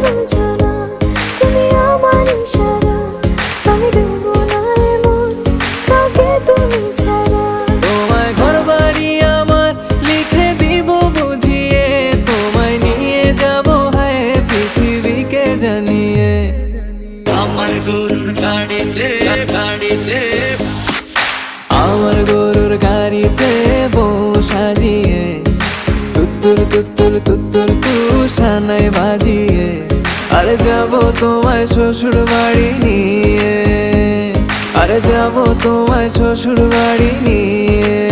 বুঝো না, তুমি আমার ইশারা, আমি দেব না এমন কাউকে তুমি ছাড়া। তোমায় ঘরবাড়ি আমার লিখে দিব বুঝিয়ে, তোমায় নিয়ে যাব হায় পৃথিবীকে জানিয়ে। আমার গরুর গাড়িতে গাড়িতে আমার গরুর গাড়িতে বউ সাজিয়ে, তুত্তুর তুত্তুর তুত্তুর তুষানায় বাজিয়ে, আরে যাব তোমায় শ্বশুর বাড়ি নিয়ে, আরে যাব তোমায় শ্বশুর বাড়ি নিয়ে।